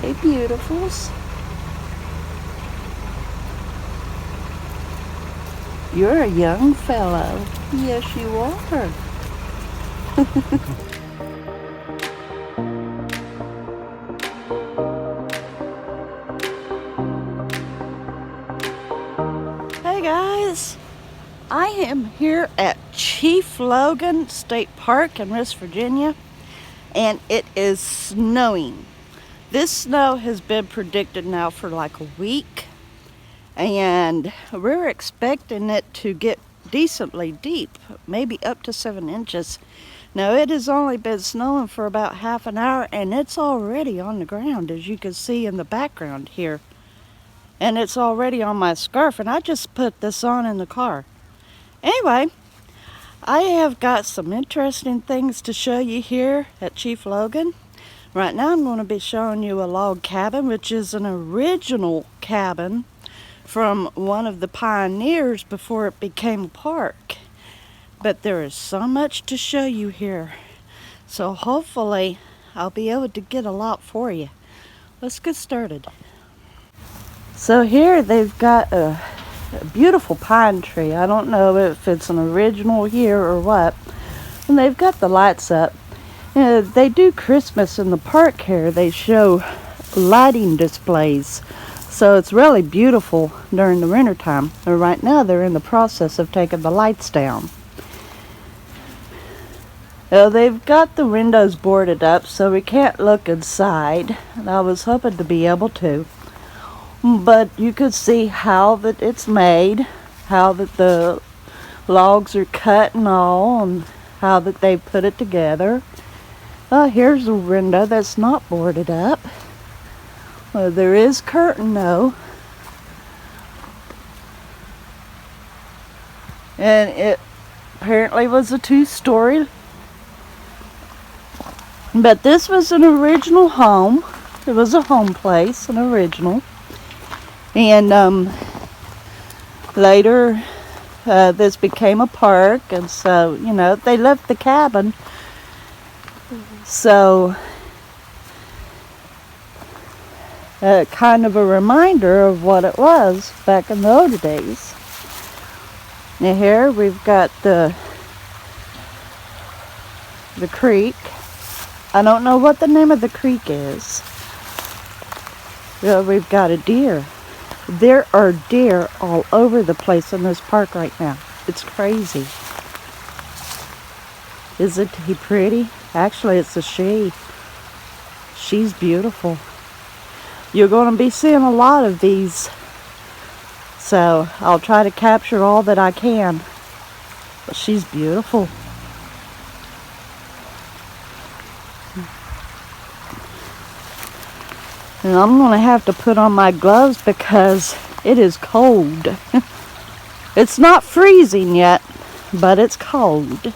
Hey, beautifuls. You're a young fellow. Yes, you are. Hey guys, I am here at Chief Logan State Park in West Virginia, and it is snowing. This snow has been predicted now for like a week, and we're expecting it to get decently deep, maybe up to 7 inches. Now it has only been snowing for about half an hour, and it's already on the ground, as you can see in the background here. And it's already on my scarf, and I just put this on in the car. Anyway, I have got some interesting things to show you here at Chief Logan. Right now I'm going to be showing you a log cabin, which is an original cabin from one of the pioneers before it became a park. But there is so much to show you here, so hopefully I'll be able to get a lot for you. Let's get started. So here they've got a beautiful pine tree. I don't know if it's an original here or what. And they've got the lights up. They do Christmas in the park here. They show lighting displays. So it's really beautiful during the winter time. And right now they're in the process of taking the lights down. They've got the windows boarded up so we can't look inside. And I was hoping to be able to. But you could see how that it's made, how that the logs are cut and all, and how that they put it together. Here's a window that's not boarded up. There is curtain though. And it apparently was a 2-story. But this was an original home. It was a home place, an original. And later this became a park, and so, you know, they left the cabin. So kind of a reminder of what it was back in the older days. Now here we've got the creek. I don't know what the name of the creek is. We've got a deer. There are deer all over the place in this park right now. It's crazy. Isn't he pretty? Actually, it's a she. She's beautiful. You're going to be seeing a lot of these. So I'll try to capture all that I can. But she's beautiful. And I'm going to have to put on my gloves because it is cold. It's not freezing yet, but it's cold.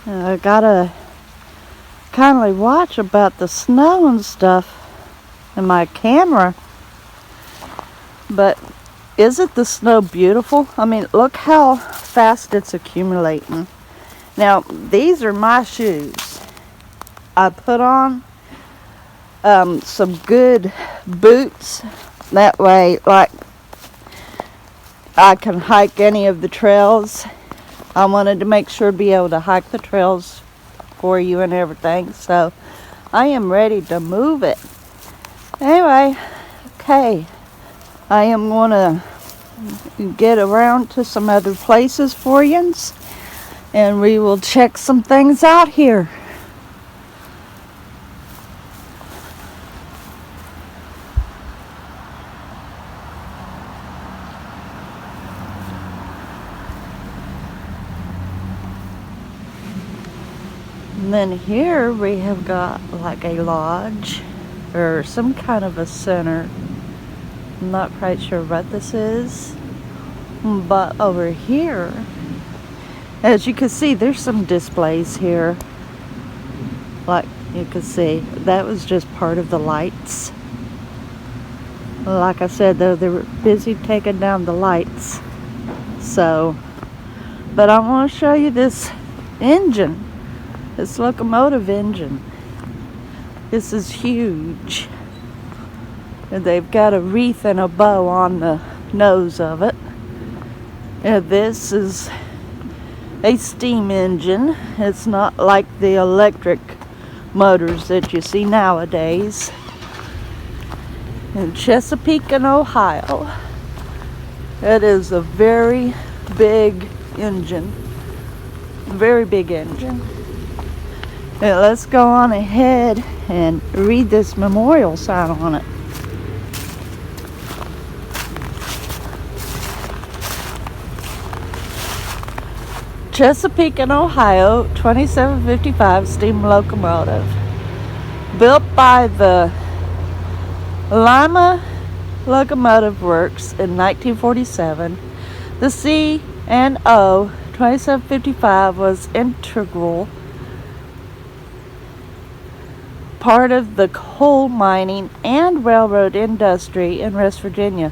I gotta kindly watch about the snow and stuff in my camera. But isn't the snow beautiful? I mean, look how fast it's accumulating. Now, these are my shoes. I put on some good boots. That way, like, I can hike any of the trails. I wanted to make sure to be able to hike the trails for you and everything. So, I am ready to move it. Anyway, okay. I am going to get around to some other places for you, and we will check some things out here. And then here we have got like a lodge or some kind of a center. I'm not quite sure what this is, but over here, as you can see, there's some displays here. Like you can see, that was just part of the lights. Like I said though, they were busy taking down the lights. So But I want to show you this engine, this locomotive engine. This is huge. And they've got a wreath and a bow on the nose of it. And this is a steam engine. It's not like the electric motors that you see nowadays. In Chesapeake, Ohio. It is a very big engine. Very big engine. Now let's go on ahead and read this memorial sign on it. Chesapeake, Ohio, 2755 steam locomotive. Built by the Lima Locomotive Works in 1947. The C&O 2755 was integral part of the coal mining and railroad industry in West Virginia.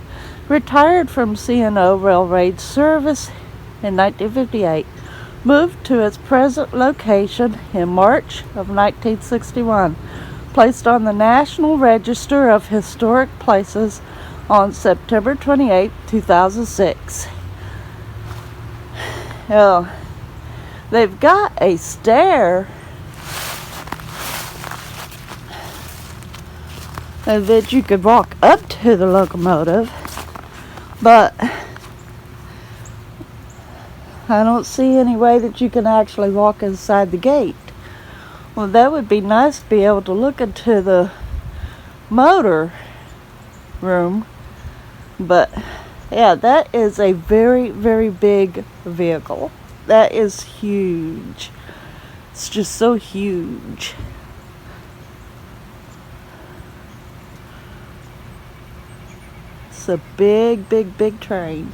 Retired from C&O railroad service in 1958. Moved to its present location in March of 1961. Placed on the National Register of Historic Places on September 28, 2006. Oh, they've got a stair that you could walk up to the locomotive, but I don't see any way that you can actually walk inside the gate. Well, that would be nice to be able to look into the motor room, but yeah, that is a very, very big vehicle. That is huge. It's just so huge. It's a big, big, big train.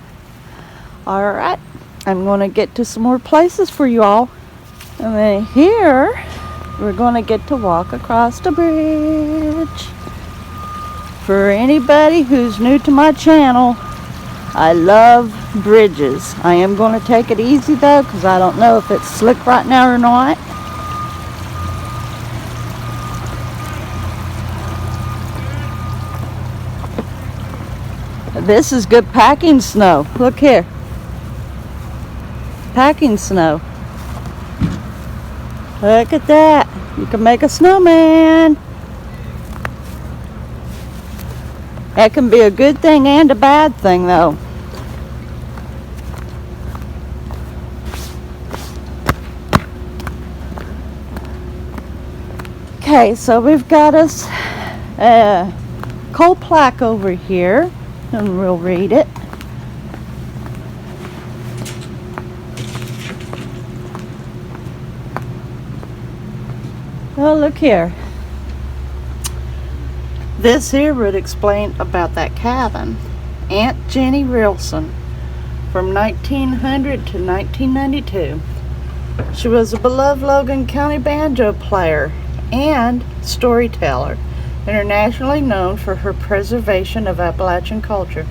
Alright. I'm going to get to some more places for you all. And then here, we're going to get to walk across the bridge. For anybody who's new to my channel, I love bridges. I am going to take it easy though, because I don't know if it's slick right now or not. This is good packing snow. Look here. Packing snow. Look at that. You can make a snowman. That can be a good thing and a bad thing though. Okay, so we've got us a coal plaque over here, and we'll read it. Oh, look here. This here would explain about that cabin. Aunt Jenny Rilson, from 1900 to 1992. She was a beloved Logan County banjo player and storyteller, internationally known for her preservation of Appalachian culture.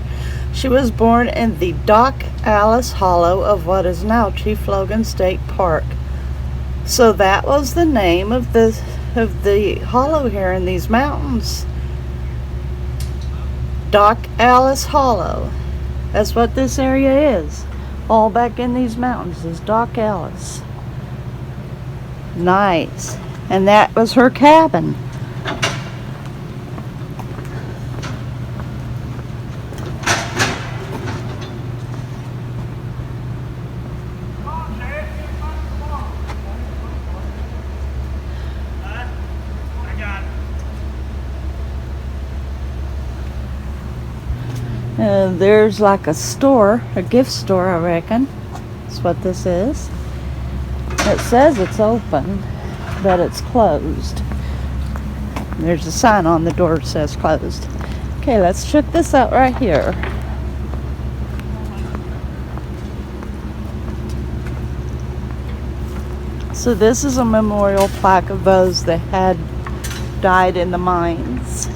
She was born in the Dock Alice Hollow of what is now Chief Logan State Park. So that was the name of the hollow here in these mountains. Dock Alice Hollow. That's what this area is. All back in these mountains is Dock Alice. Nice. And that was her cabin. There's like a store, a gift store, I reckon. That's what this is. It says it's open, but it's closed. There's a sign on the door that says closed. Okay, let's check this out right here. So this is a memorial plaque of those that had died in the mines.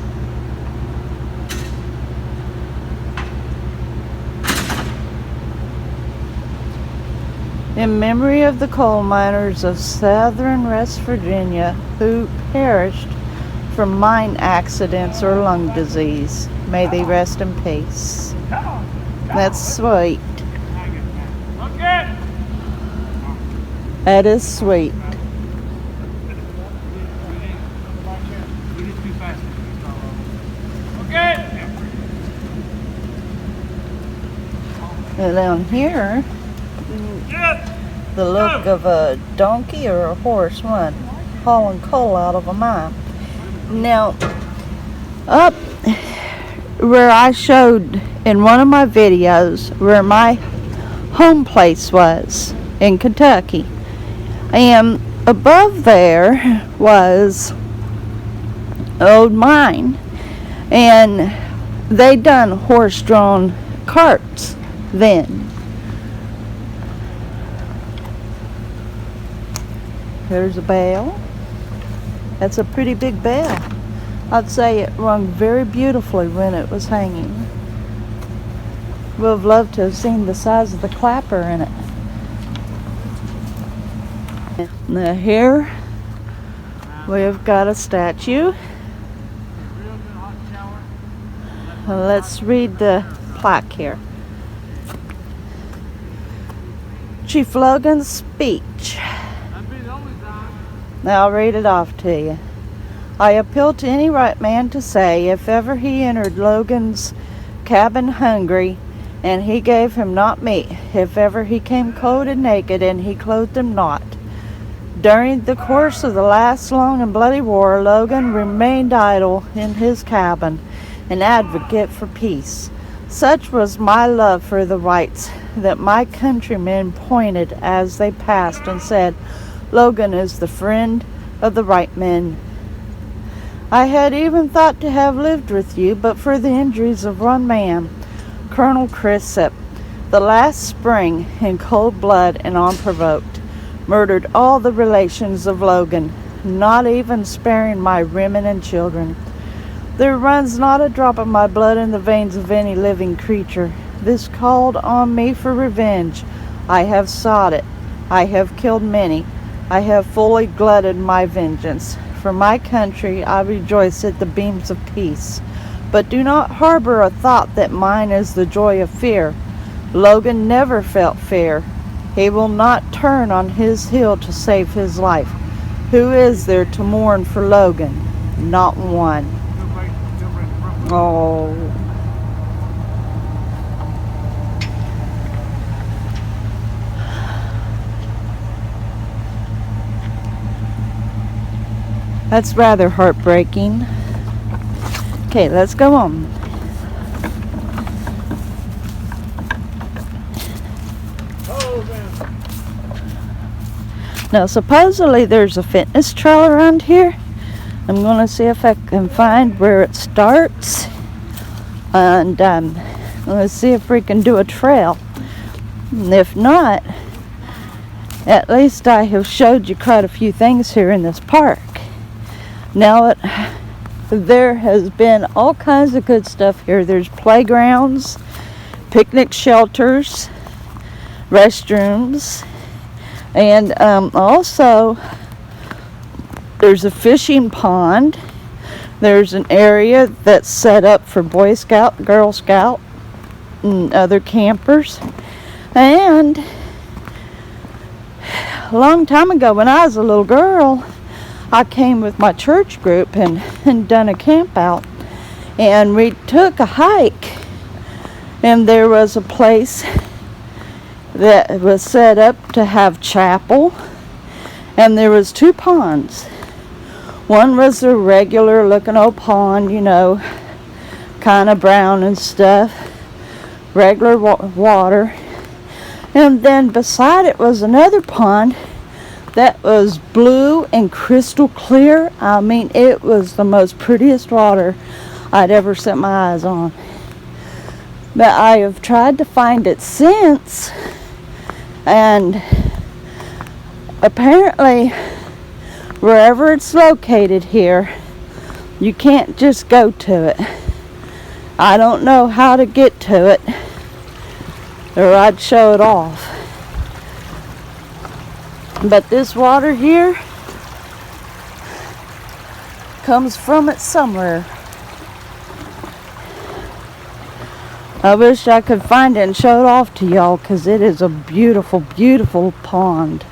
in memory of the coal miners of southern West Virginia who perished from mine accidents or lung disease. May they rest in peace. That's sweet. That is sweet. And down here, the look of a donkey or a horse, one, hauling coal out of a mine. Now, up where I showed in one of my videos where my home place was in Kentucky, and above there was an old mine, and they done horse-drawn carts then. There's a bell. That's a pretty big bell. I'd say it rung very beautifully when it was hanging. Would have loved to have seen the size of the clapper in it. Now here we've got a statue. Let's read the plaque here. Chief Logan's speech. Now I'll read it off to you. I appeal to any right man to say, if ever he entered Logan's cabin hungry, and he gave him not meat, if ever he came cold and naked, and he clothed him not. During the course of the last long and bloody war, Logan remained idle in his cabin, an advocate for peace. Such was my love for the whites that my countrymen pointed as they passed and said, Logan is the friend of the right men. I had even thought to have lived with you, but for the injuries of one man, Colonel Crisp, the last spring, in cold blood and unprovoked, murdered all the relations of Logan, not even sparing my women and children. There runs not a drop of my blood in the veins of any living creature. This called on me for revenge. I have sought it. I have killed many. I have fully glutted my vengeance. For my country I rejoice at the beams of peace. But do not harbor a thought that mine is the joy of fear. Logan never felt fear. He will not turn on his heel to save his life. Who is there to mourn for Logan? Not one. Oh. That's rather heartbreaking. Okay, let's go on. Now, supposedly there's a fitness trail around here. I'm going to see if I can find where it starts. And let's see if we can do a trail. And if not, at least I have showed you quite a few things here in this park. Now, there has been all kinds of good stuff here. There's playgrounds, picnic shelters, restrooms, and also there's a fishing pond. There's an area that's set up for Boy Scout, Girl Scout, and other campers. And a long time ago when I was a little girl, I came with my church group and done a camp out, and we took a hike, and there was a place that was set up to have chapel, and there was two ponds. One was a regular looking old pond, you know, kind of brown and stuff, regular water, and then beside it was another pond that was blue and crystal clear. I mean, it was the most prettiest water I'd ever set my eyes on. But I have tried to find it since, and apparently wherever it's located here, you can't just go to it. I don't know how to get to it, or I'd show it off. But this water here comes from it somewhere. I wish I could find it and show it off to y'all, because it is a beautiful, beautiful pond.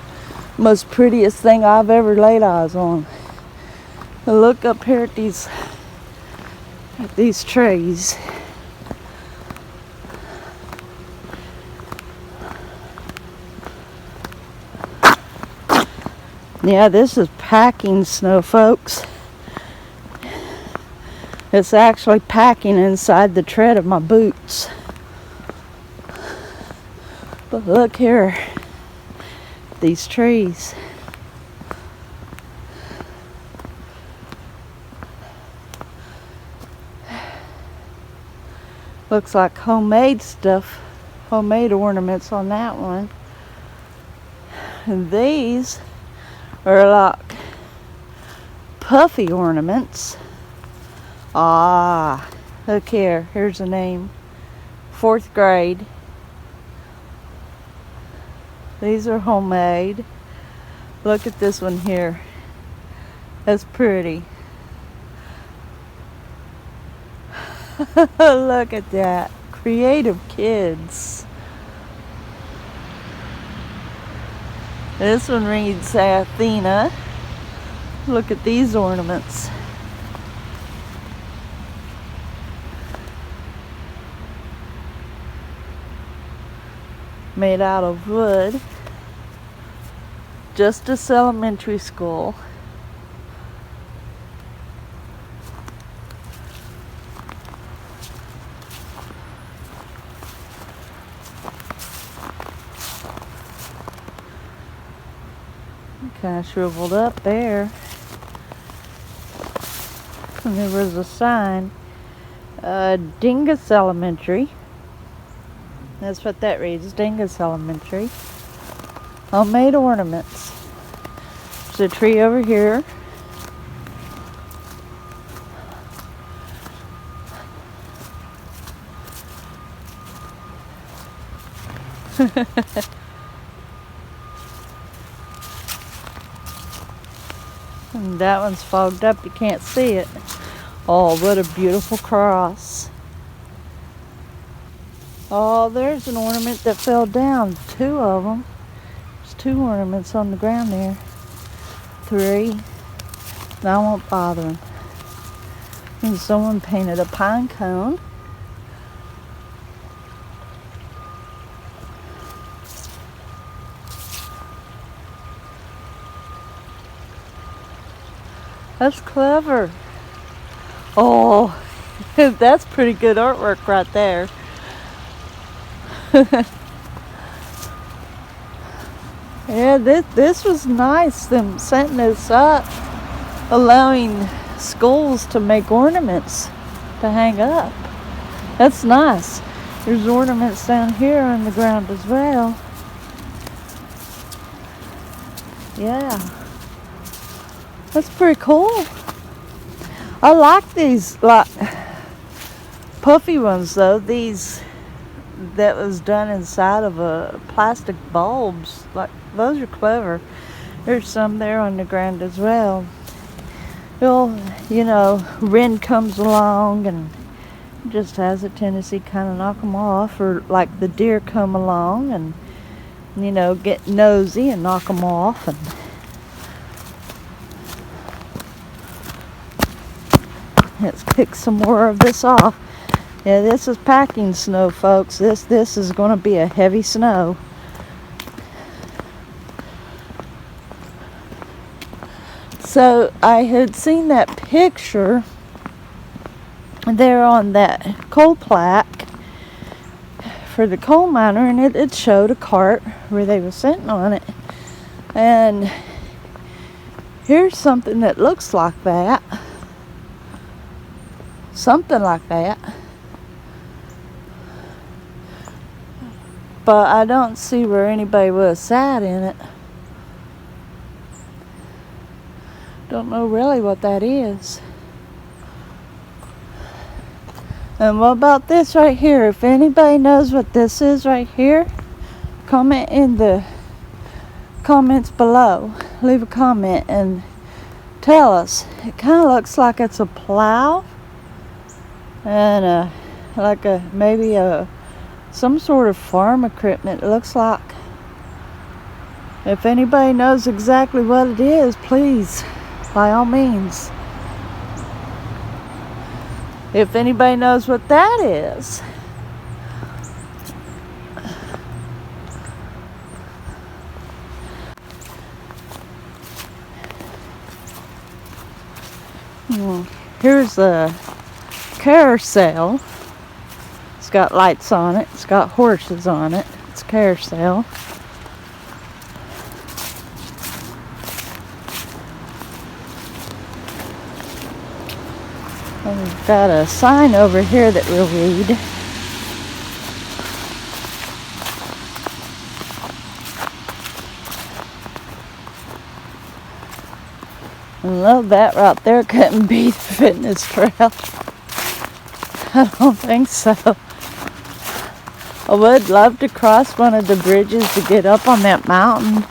Most prettiest thing I've ever laid eyes on. And look up here at these trees. Yeah, this is packing snow, folks. It's actually packing inside the tread of my boots. But look here, these trees. Looks like homemade stuff, homemade ornaments on that one. And these are like puffy ornaments. Ah, look here. Here's the name. 4th grade. These are homemade. Look at this one here. That's pretty. Look at that. Creative kids. This one reads Athena. Look at these ornaments. Made out of wood. Justice Elementary School. Kind of shriveled up there. And there was a sign. Dingus Elementary. That's what that reads, Dingus Elementary. Homemade ornaments. There's a tree over here. And that one's fogged up, you can't see it. Oh, what a beautiful cross. Oh, there's an ornament that fell down. 2 of them. There's 2 ornaments on the ground there. 3. I won't bother them. And someone painted a pine cone. That's clever. Oh, that's pretty good artwork right there. Yeah, this was nice, them setting this up, allowing schools to make ornaments to hang up. That's nice. There's ornaments down here on the ground as well. Yeah, that's pretty cool. I like these like puffy ones though. These that was done inside of a plastic bulbs. Like, those are clever. There's some there on the ground as well. Well, you know, wind comes along and just has a tendency to kind of knock them off, or like the deer come along and, you know, get nosy and knock them off. And let's pick some more of this off. Yeah, this is packing snow, folks. This is going to be a heavy snow. So I had seen that picture there on that coal plaque for the coal miner, and it showed a cart where they were sitting on it. And here's something that looks like that. Something like that. But I don't see where anybody would have sat in it. Don't know really what that is. And what about this right here? If anybody knows what this is right here, comment in the comments below. Leave a comment and tell us. It kind of looks like it's a plow and maybe some sort of farm equipment. It looks like. If anybody knows exactly what it is, please, by all means. If anybody knows what that is. Here's a carousel. It's got lights on it. It's got horses on it. It's a carousel. And we've got a sign over here that we'll read. I love that right there. Couldn't be the fitness trail. I don't think so. I would love to cross one of the bridges to get up on that mountain.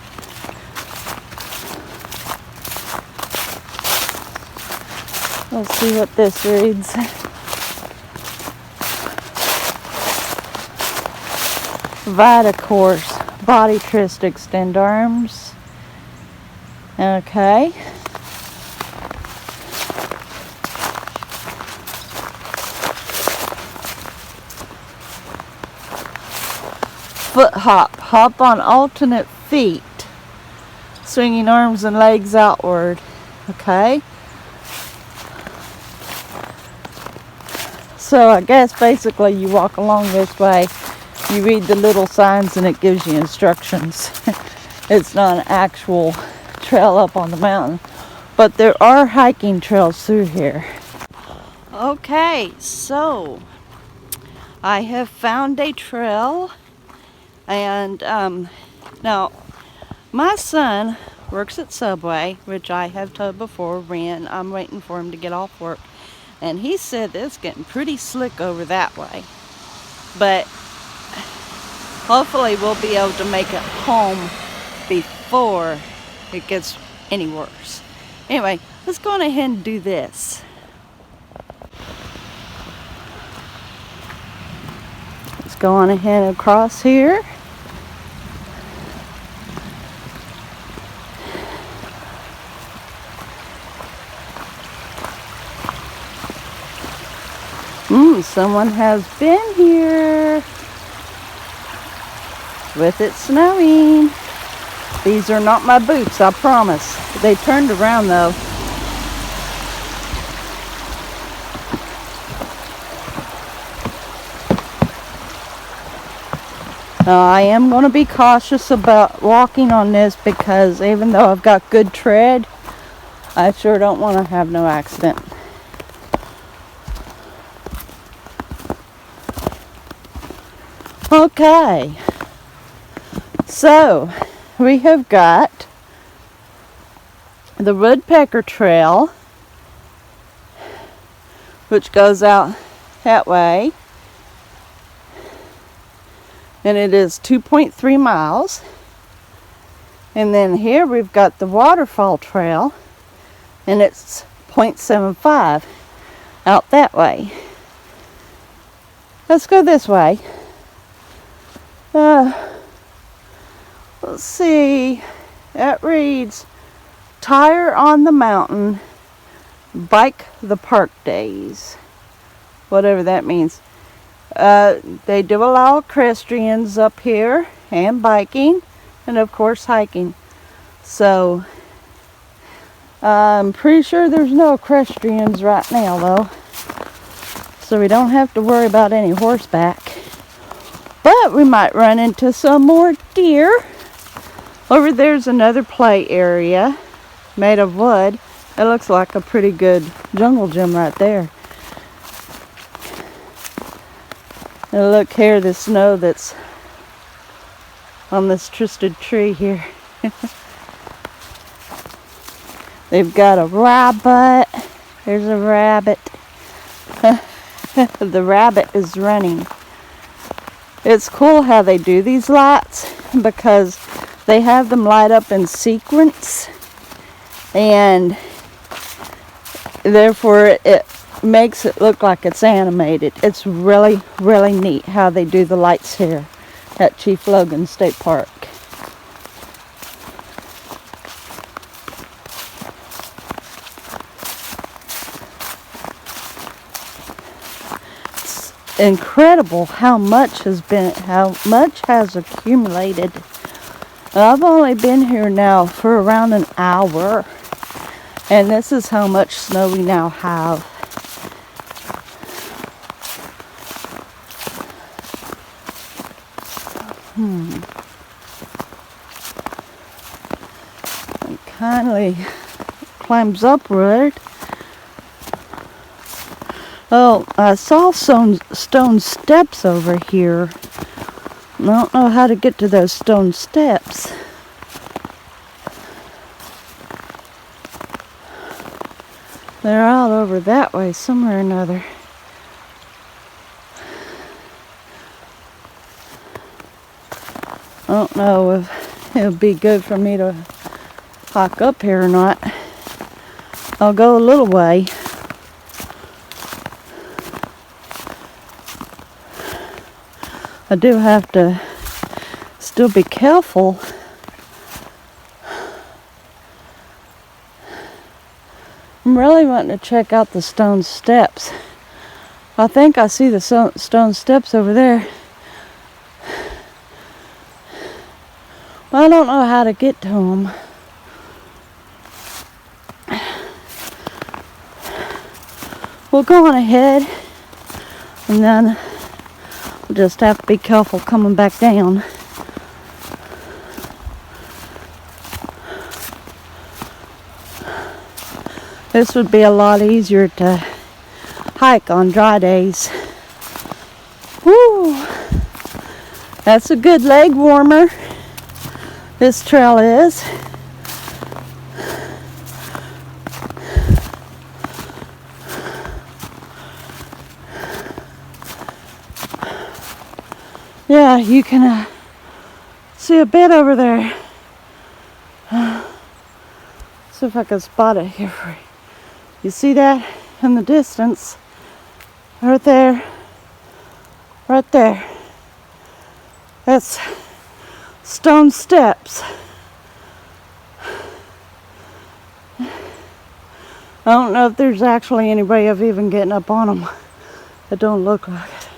Let's see what this reads. Vita course. Body twist, extend arms. Okay. Foot hop. Hop on alternate feet. Swinging arms and legs outward. Okay. So I guess basically you walk along this way. You read the little signs and it gives you instructions. It's not an actual trail up on the mountain. But there are hiking trails through here. Okay, so I have found a trail. And now, my son works at Subway, which I have told before, Ren. I'm waiting for him to get off work. And he said that it's getting pretty slick over that way. But hopefully we'll be able to make it home before it gets any worse. Anyway, let's go on ahead and do this. Let's go on ahead and across here. Someone has been here with it snowing. These are not my boots, I promise. They turned around though. I am going to be cautious about walking on this because even though I've got good tread, I sure don't want to have no accident. Okay, so we have got the Woodpecker Trail, which goes out that way, and it is 2.3 miles. And then here we've got the Waterfall Trail, and it's 0.75 out that way. Let's go this way. Let's see. That reads, Tire on the Mountain, Bike the Park Days. Whatever that means. They do allow equestrians up here and biking and of course hiking. So I'm pretty sure there's no equestrians right now though. So we don't have to worry about any horseback. But we might run into some more deer. Over there's another play area made of wood. It looks like a pretty good jungle gym right there. And look here, the snow that's on this twisted tree here. They've got a rabbit. There's a rabbit. The rabbit is running. It's cool how they do these lights because They have them light up in sequence, and therefore it makes it look like it's animated. It's really, really neat how they do the lights here at Chief Logan State Park. It's incredible how much has accumulated. I've only been here now for around an hour, and this is how much snow we now have. It kindly climbs upward. Oh, I saw some stone steps over here. I don't know how to get to those stone steps. They're out over that way somewhere or another. I don't know if it would be good for me to hike up here or not. I'll go a little way. I do have to still be careful. I'm really wanting to check out the stone steps. I think I see the stone steps over there. But I don't know how to get to them. We'll go on ahead, and then we'll just have to be careful coming back down. This would be a lot easier to hike on dry days. Woo! That's a good leg warmer. This trail is. Yeah, you can see a bit over there. See if I can spot it here for you. You see that in the distance? Right there. Right there. That's stone steps. I don't know if there's actually any way of even getting up on them. It don't look like it.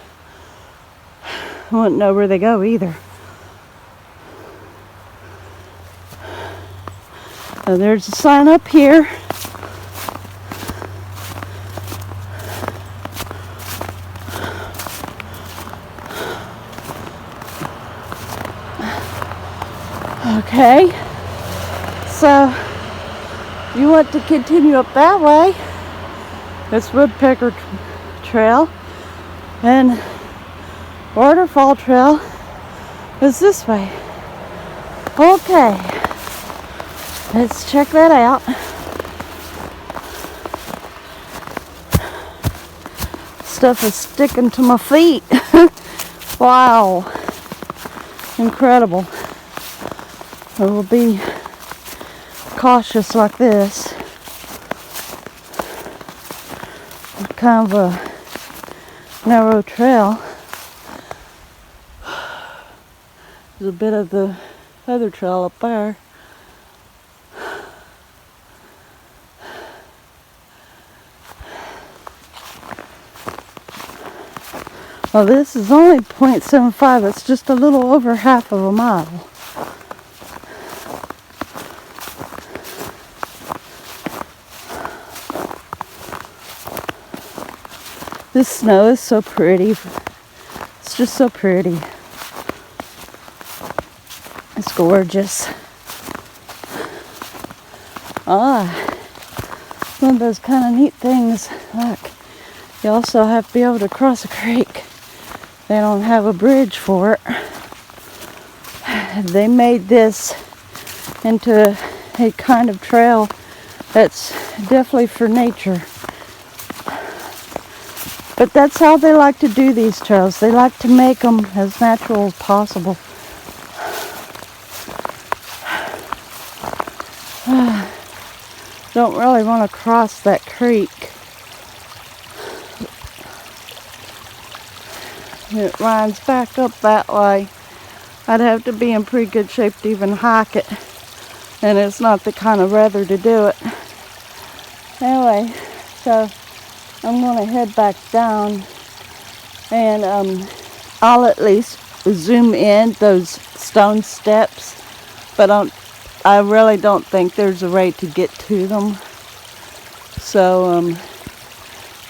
I wouldn't know where they go either. So there's a sign up here. Okay, so you want to continue up that way. It's Woodpecker Trail, and Waterfall Trail is this way. Okay, let's check that out. Stuff is sticking to my feet. Wow, incredible. I will be cautious like this. Kind of a narrow trail. There's a bit of the other trail up there. Well, this is only 0.75. It's just a little over half of a mile. This snow is so pretty. It's just so pretty. It's gorgeous. One of those kind of neat things. Look, you also have to be able to cross a creek. They don't have a bridge for it. They made this into a kind of trail that's definitely for nature. But that's how they like to do these trails. They like to make them as natural as possible. don't really want to cross that creek. It winds back up that way. I'd have to be in pretty good shape to even hike it, and it's not the kind of weather to do it. Anyway, so I'm going to head back down, and I'll at least zoom in those stone steps, but I really don't think there's a way to get to them. So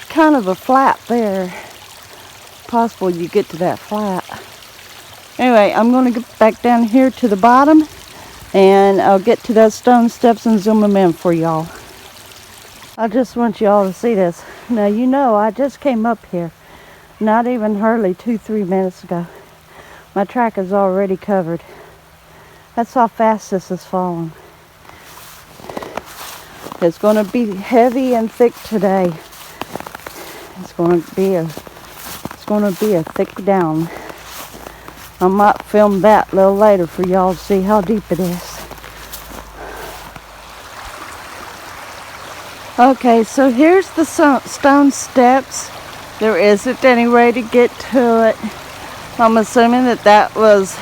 kind of a flat there. Possible you get to that flat. Anyway, I'm going to get back down here to the bottom, and I'll get to those stone steps and zoom them in for y'all. I just want y'all to see this. Now, you know, I just came up here not even hardly 2-3 minutes ago. My track is already covered. That's how fast this is falling. It's going to be heavy and thick today. It's going to be a thick down. I might film that a little later for y'all to see how deep it is. Okay, so here's the stone steps. There isn't any way to get to it. I'm assuming that was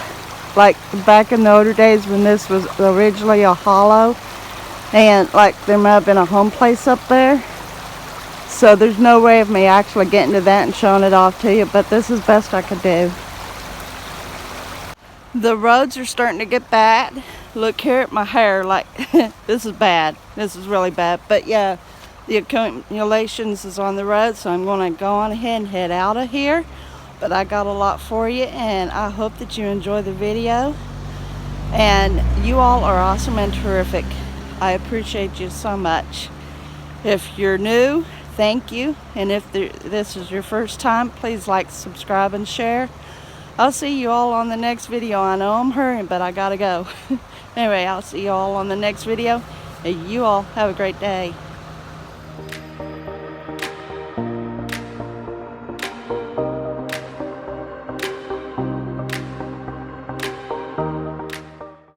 like back in the older days when this was originally a hollow, and like there might have been a home place up there. So there's no way of me actually getting to that and showing it off to you, but this is best I could do. The roads are starting to get bad. Look here at my hair, like this is bad. This is really bad. But yeah, the accumulations is on the road, so I'm going to go on ahead and head out of here. But I got a lot for you, and I hope that you enjoy the video. And you all are awesome and terrific. I appreciate you so much. If you're new, thank you. And if this is your first time, please like, subscribe, and share. I'll see you all on the next video. I know I'm hurrying, but I gotta go. Anyway, I'll see you all on the next video. And you all have a great day.